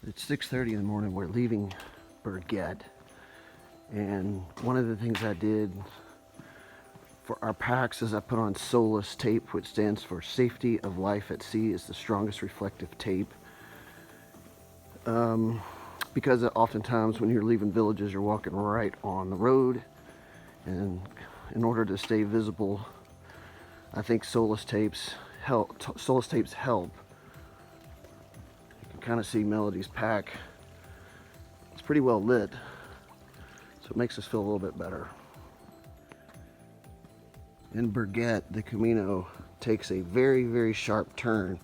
It's 6:30 in the morning. We're leaving Burgett, and one of the things I did for our packs is I put on SOLAS tape, which stands for Safety of Life at Sea. Is the strongest reflective tape. Because oftentimes when you're leaving villages, you're walking right on the road, and in order to stay visible, I think SOLAS tapes help. You can kind of see Melody's pack. It's pretty well lit, so it makes us feel a little bit better. In Burgett, the Camino takes a very, very sharp turn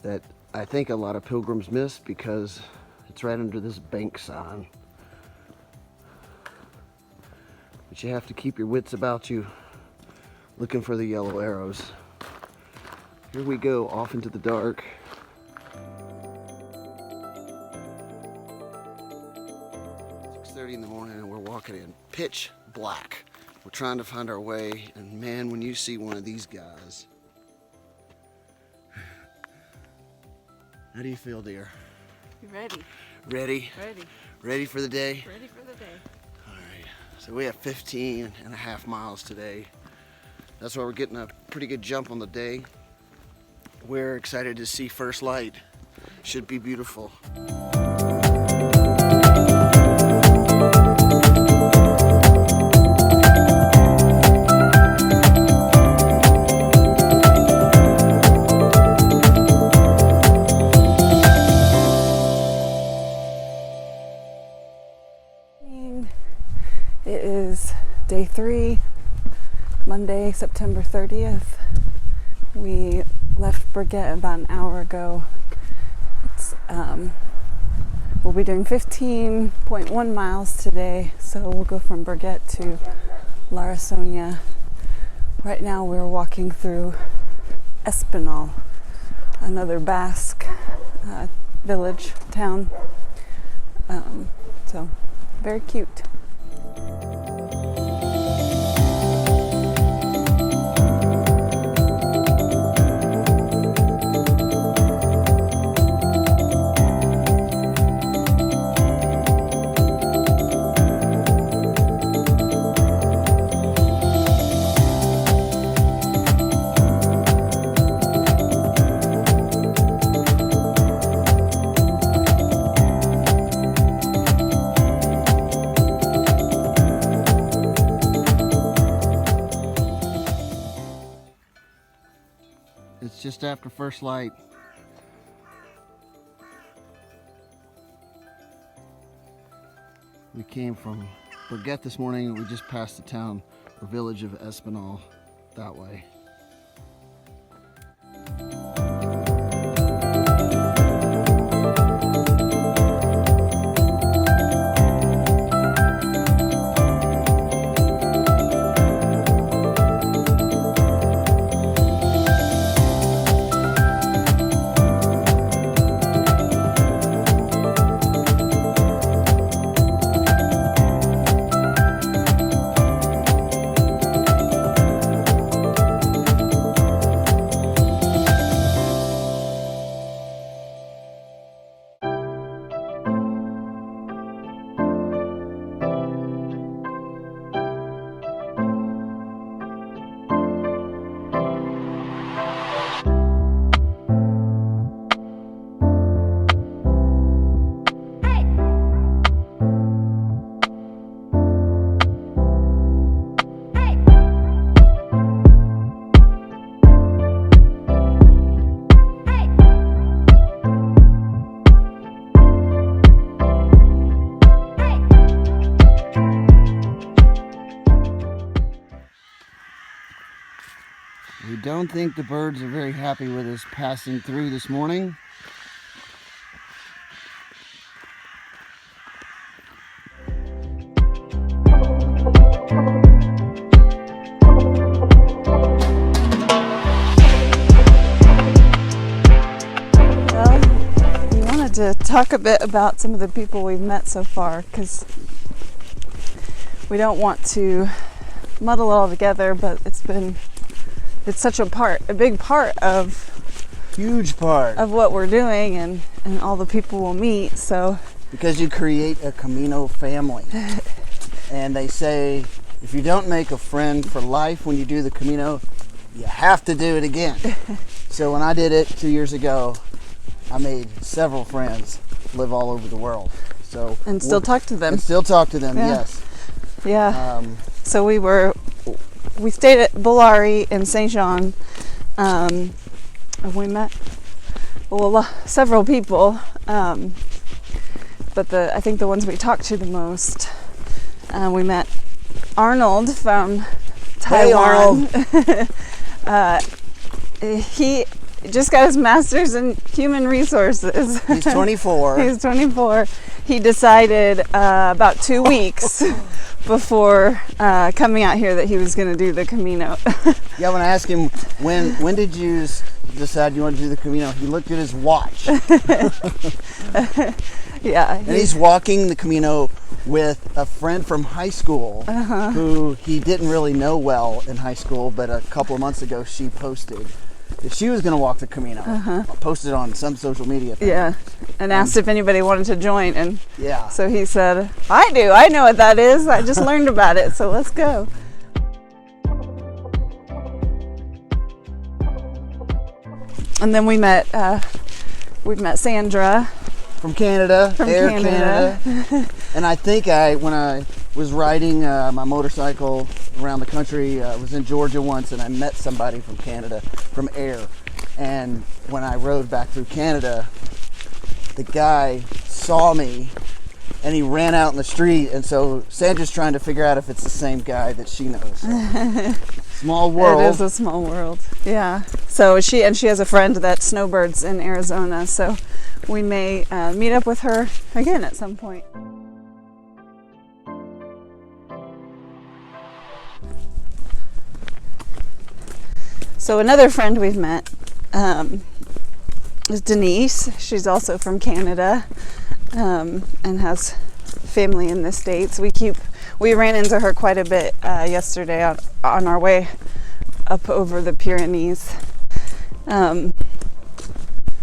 that I think a lot of pilgrims miss because it's right under this bank sign. But you have to keep your wits about you, looking for the yellow arrows. Here we go, off into the dark. It's 6:30 in the morning and we're walking in pitch black. We're trying to find our way, and man, when you see one of these guys, how do you feel, dear? You ready? Ready? Ready. Ready for the day? Ready for the day. All right, so we have 15 and a half miles today. That's why we're getting a pretty good jump on the day. We're excited to see first light. Should be beautiful. It is day 3, Monday, September 30th. We left Burgett about an hour ago. We'll be doing 15.1 miles today, so we'll go from Burgett to Larasonia. Right now we're walking through Espinal, another Basque village, town. So very cute. It's just after first light. We came from Burgett this morning and we just passed the town or village of Espinal that way. We don't think the birds are very happy with us passing through this morning. Well, we wanted to talk a bit about some of the people we've met so far, because we don't want to muddle it all together, but it's such a big part of Huge part. of what we're doing and all the people we'll meet. So Because you create a Camino family. And they say, if you don't make a friend for life when you do the Camino, you have to do it again. So when I did it 2 years ago, I made several friends live all over the world. So and still talk to them. And still talk to them, Yeah. yes. Yeah. So we stayed at Bellari in Saint Jean. And we met several people. But I think the ones we talked to the most, we met Arnold from Taiwan. Hey, Arnold. He just got his master's in human resources. He's 24. He's 24. He decided about 2 weeks before coming out here that he was going to do the Camino. Yeah, when I asked him, when did you decide you wanted to do the Camino, he looked at his watch. Yeah. And he's walking the Camino with a friend from high school who he didn't really know well in high school, but a couple of months ago she posted that she was going to walk the Camino. Posted on some social media thing. Yeah, and asked if anybody wanted to join, and Yeah. so he said, I do, I know what that is, I just learned about it, so let's go. And then we met Sandra From Canada, from Air Canada. And I think when I was riding my motorcycle around the country, I was in Georgia once and I met somebody from Canada, from Air. And when I rode back through Canada, the guy saw me and he ran out in the street. And so Sandra's trying to figure out if it's the same guy that she knows. So, small world. It is a small world. Yeah. So she has a friend that snowbirds in Arizona. So we may meet up with her again at some point. So another friend we've met is Denise. She's also from Canada and has family in the States. We ran into her quite a bit yesterday on our way up over the Pyrenees. And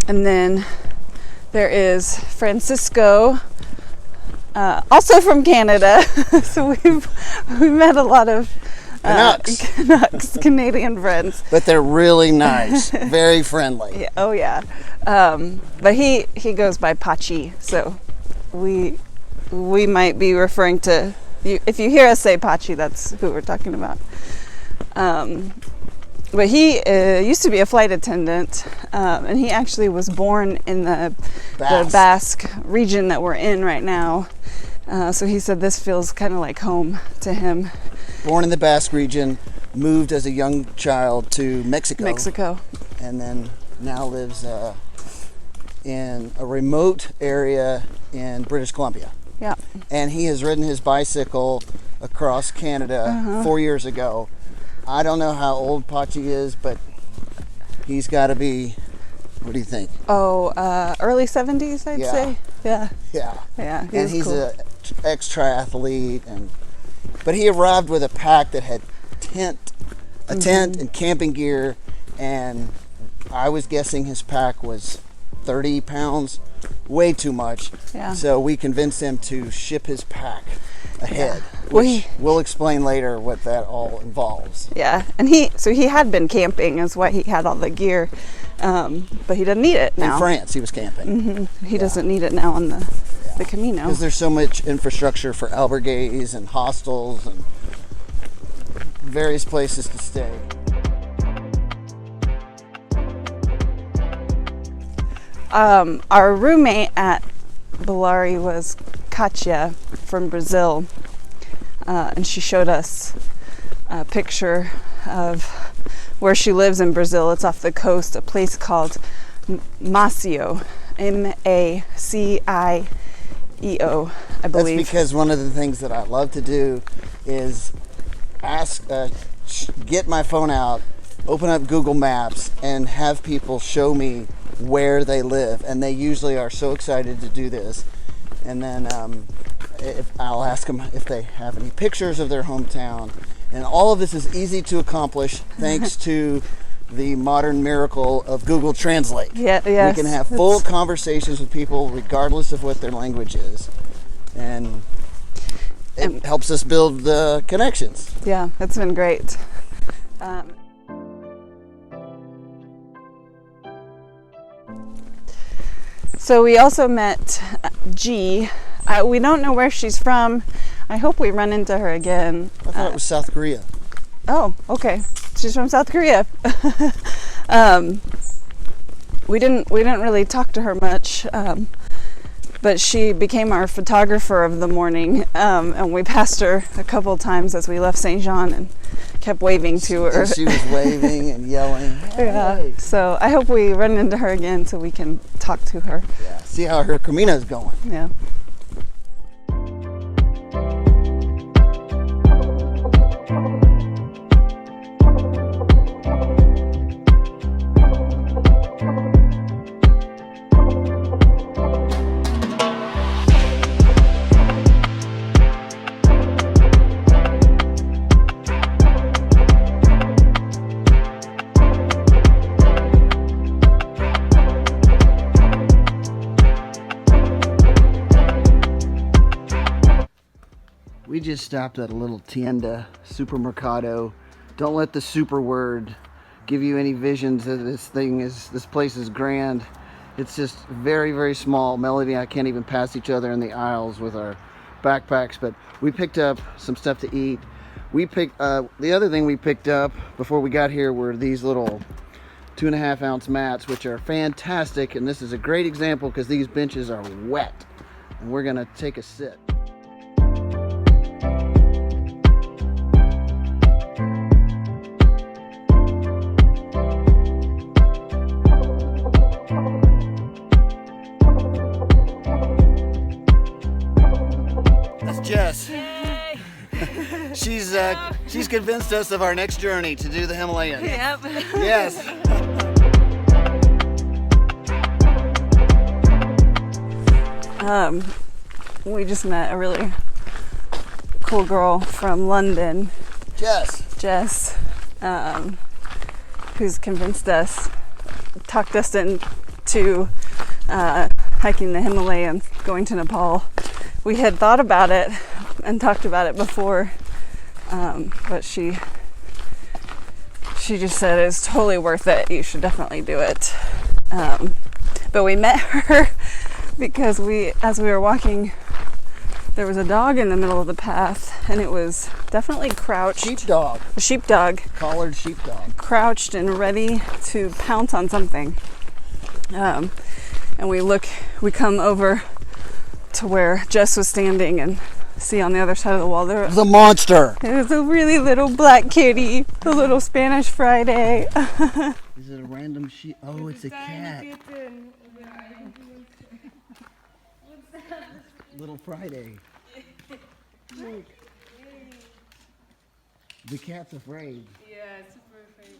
then there is Francisco, also from Canada. So we met a lot of Canucks, Canadian friends. But they're really nice, very friendly. Yeah, oh yeah. But he goes by Pachi, so we might be referring to you. If you hear us say Pachi, that's who we're talking about. But he used to be a flight attendant, and he actually was born in the Basque region that we're in right now. So he said this feels kind of like home to him. Born in the Basque region, moved as a young child to Mexico. And then now lives in a remote area in British Columbia. Yeah. And he has ridden his bicycle across Canada 4 years ago. I don't know how old Pachi is, but he's got to be, what do you think? Oh, early 70s, I'd say. Yeah. Yeah. Yeah. And he's an ex-triathlete, but he arrived with a pack that had a tent and camping gear, and I was guessing his pack was 30 pounds, way too much. Yeah. So we convinced him to ship his pack ahead, Well, which we'll explain later what that all involves. Yeah, and he had been camping, is why he had all the gear, but he doesn't need it now. In France, he was camping. He doesn't need it now on the Camino. Because there's so much infrastructure for albergues and hostels and various places to stay. Our roommate at Bellari was Katia from Brazil, and she showed us a picture of where she lives in Brazil. It's off the coast, a place called Macio, Macio, I believe. That's because one of the things that I love to do is get my phone out, open up Google Maps, and have people show me where they live. And they usually are so excited to do this. And then I'll ask them if they have any pictures of their hometown. And all of this is easy to accomplish thanks to the modern miracle of Google Translate. Yeah, yes. We can have full conversations with people regardless of what their language is. And it helps us build the connections. Yeah, it's been great. So we also met G. We don't know where she's from. I hope we run into her again. I thought it was South Korea. Oh, okay. She's from South Korea. We didn't really talk to her much, but she became our photographer of the morning, and we passed her a couple times as we left St. Jean and kept waving to her. And she was waving and yelling. Hey. Yeah. So I hope we run into her again so we can talk to her. Yeah. See how her Camino's going. Yeah. We just stopped at a little tienda, supermercado. Don't let the super word give you any visions that this place is grand. It's just very, very small. Melody and I can't even pass each other in the aisles with our backpacks, but we picked up some stuff to eat. The other thing we picked up before we got here were these little 2.5 ounce mats, which are fantastic. And this is a great example because these benches are wet and we're gonna take a sit. Jess. She's convinced us of our next journey to do the Himalayan. Yep. Yes. We just met a really cool girl from London, Jess, who's convinced us, talked us into hiking the Himalayas, going to Nepal. We had thought about it and talked about it before, but she just said it's totally worth it. You should definitely do it. But we met her because as we were walking, there was a dog in the middle of the path, and it was definitely crouched. Sheepdog. A sheepdog. Collared sheepdog. Crouched and ready to pounce on something. And we come over to where Jess was standing and see on the other side of the wall there was a monster. It was a really little black kitty, a little Spanish Friday. Is it a random sheep? Oh, it's a cat. Little Friday. Look. The cat's afraid. Yeah, super afraid.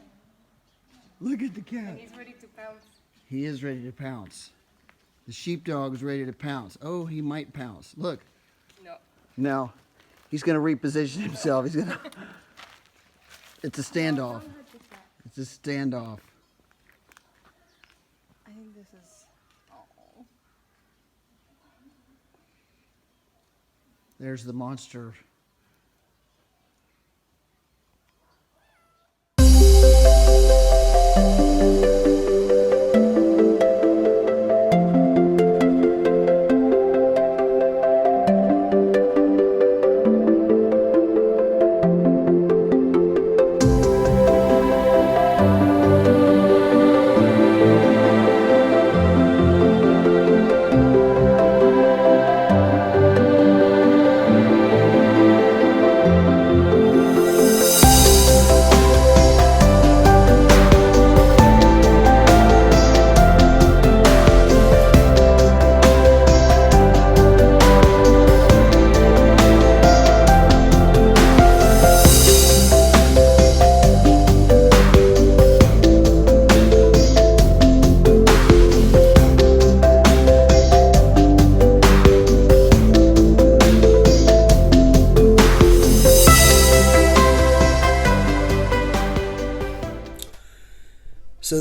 Look at the cat. And he's ready to pounce. He is ready to pounce. The sheepdog is ready to pounce. Oh, he might pounce. Look. No. No. He's going to reposition himself. He's going to... It's a standoff. It's a standoff. I think this is... Oh. There's the monster.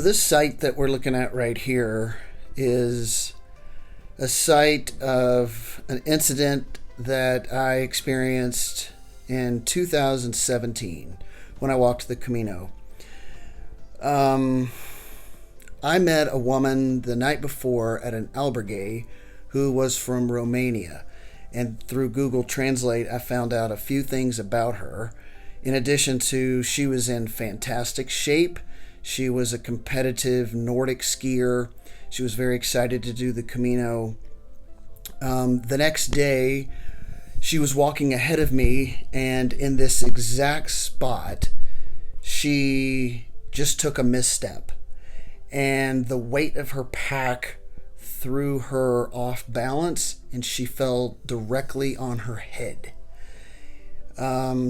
this site that we're looking at right here is a site of an incident that I experienced in 2017 when I walked the Camino. I met a woman the night before at an albergue who was from Romania, and through Google Translate I found out a few things about her. In addition to, she was in fantastic shape. She was a competitive Nordic skier. She was very excited to do the Camino. The next day, she was walking ahead of me, and in this exact spot, she just took a misstep. And the weight of her pack threw her off balance, and she fell directly on her head.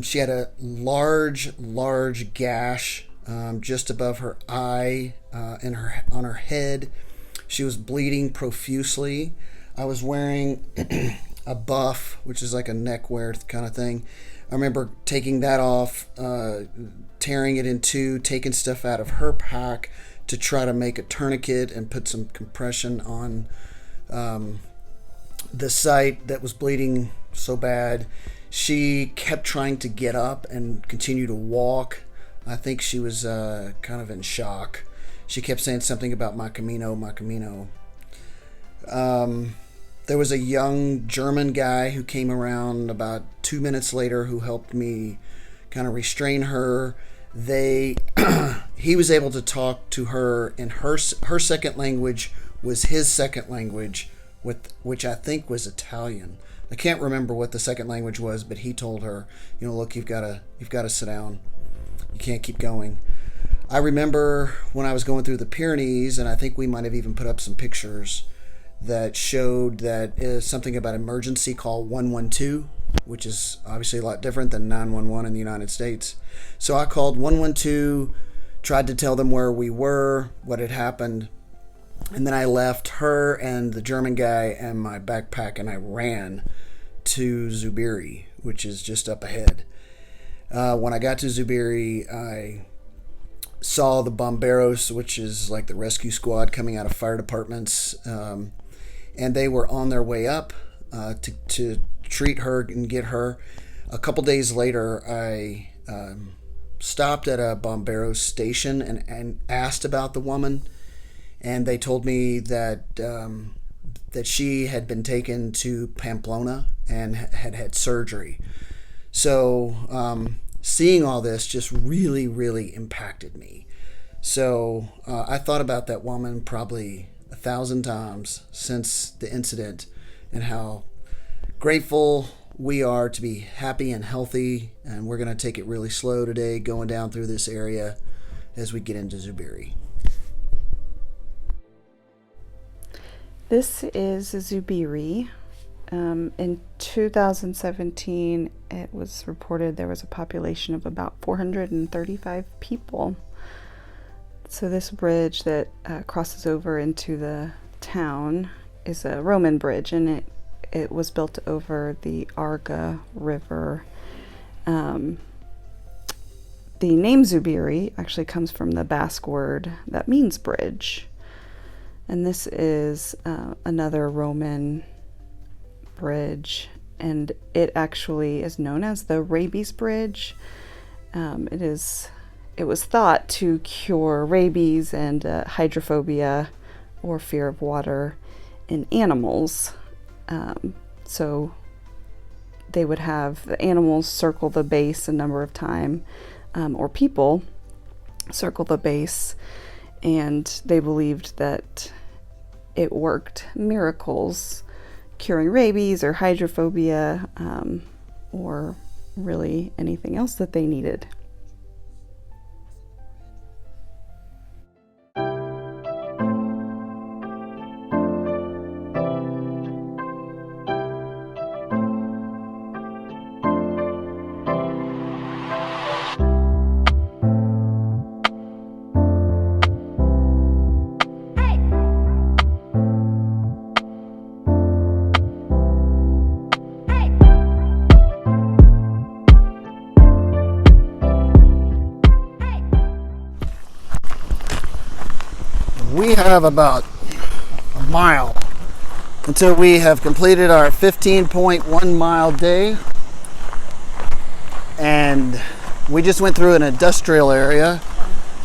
She had a large gash just above her eye and on her head. She was bleeding profusely. I was wearing a buff, which is like a neckwear kind of thing. I remember taking that off, tearing it in two, taking stuff out of her pack to try to make a tourniquet and put some compression on the site that was bleeding so bad. She kept trying to get up and continue to walk. I think she was kind of in shock. She kept saying something about my Camino, my Camino. There was a young German guy who came around about 2 minutes later who helped me kind of restrain her. He was able to talk to her in her second language was his second language, which I think was Italian. I can't remember what the second language was, but he told her, look, you've got to sit down. You can't keep going. I remember when I was going through the Pyrenees, and I think we might have even put up some pictures that showed that something about emergency call 112, which is obviously a lot different than 911 in the United States. So I called 112, tried to tell them where we were, what had happened, and then I left her and the German guy and my backpack, and I ran to Zubiri, which is just up ahead. When I got to Zubiri, I saw the bomberos, which is like the rescue squad coming out of fire departments, and they were on their way up to treat her and get her. A couple days later, I stopped at a bombero station and asked about the woman, and they told me that she had been taken to Pamplona and had surgery. So seeing all this just really, really impacted me. So I thought about that woman probably 1,000 times since the incident, and how grateful we are to be happy and healthy. And we're going to take it really slow today, going down through this area as we get into Zubiri. This is Zubiri. In 2017, it was reported there was a population of about 435 people. So this bridge that crosses over into the town is a Roman bridge, and it was built over the Arga River. The name Zubiri actually comes from the Basque word that means bridge. And this is another Roman bridge, and it actually is known as the rabies bridge. It was thought to cure rabies and hydrophobia, or fear of water, in animals. So they would have the animals circle the base a number of times, or people circle the base, and they believed that it worked miracles, curing rabies or hydrophobia, or really anything else that they needed. have about a mile until we have completed our 15.1 mile day. And we just went through an industrial area,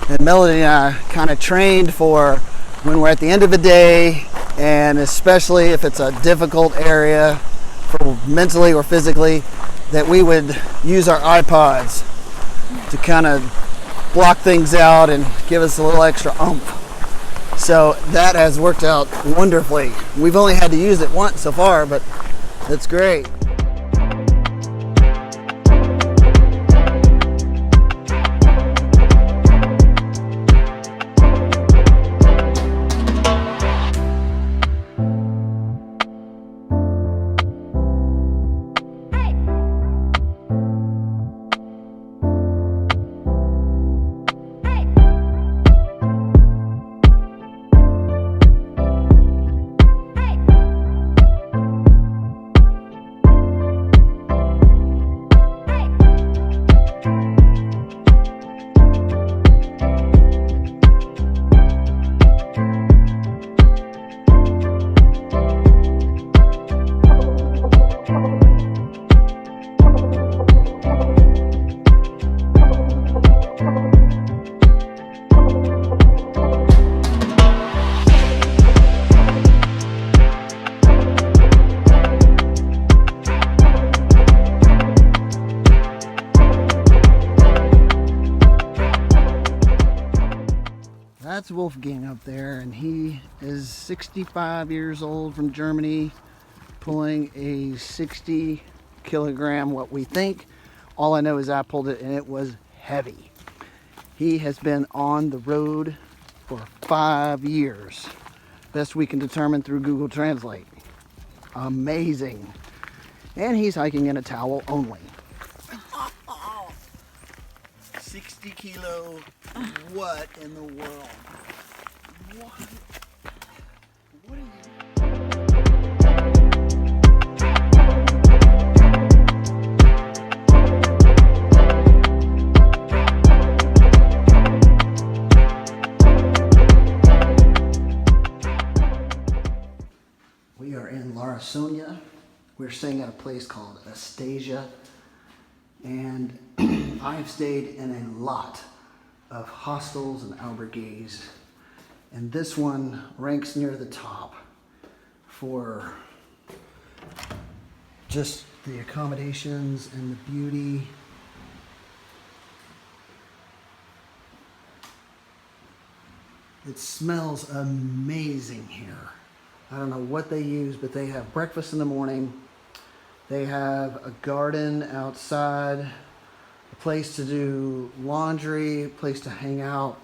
and Melody and I kind of trained for when we're at the end of the day, and especially if it's a difficult area for mentally or physically, that we would use our iPods to kind of block things out and give us a little extra oomph. So that has worked out wonderfully. We've only had to use it once so far, but it's great. That's Wolfgang up there, and he is 65 years old from Germany, pulling a 60 kilogram, what we think. All I know is I pulled it and it was heavy. He has been on the road for 5 years, best we can determine through Google Translate. Amazing. And he's hiking in a towel only. 60 kilo, what in the world? What? What are you? We are in Larsonia. We're staying at a place called Astasia, and I've stayed in a lot of hostels and albergues, and this one ranks near the top for just the accommodations and the beauty. It smells amazing here. I don't know what they use, but they have breakfast in the morning. They have a garden outside, a place to do laundry, a place to hang out.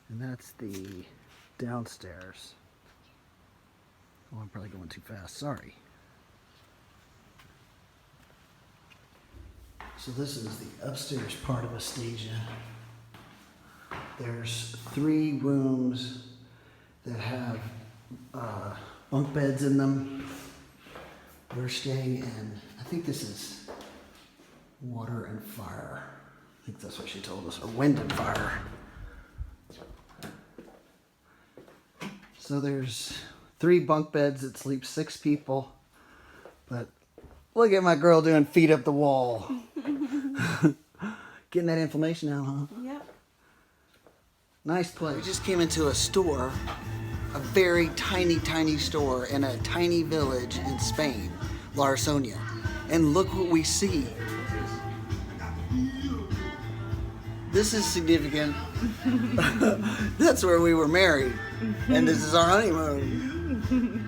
And that's the downstairs. Oh, I'm probably going too fast, sorry. So this is the upstairs part of Astasia. There's 3 rooms that have bunk beds in them. We're staying in, I think this is water and fire. I think that's what she told us, or wind and fire. So there's 3 bunk beds that sleep 6 people, but look at my girl doing feet up the wall. Getting that inflammation out, huh? Yep. Nice place. We just came into a store, a very tiny, tiny store in a tiny village in Spain, Larsonia. And look what we see. This is significant. That's where we were married. And this is our honeymoon.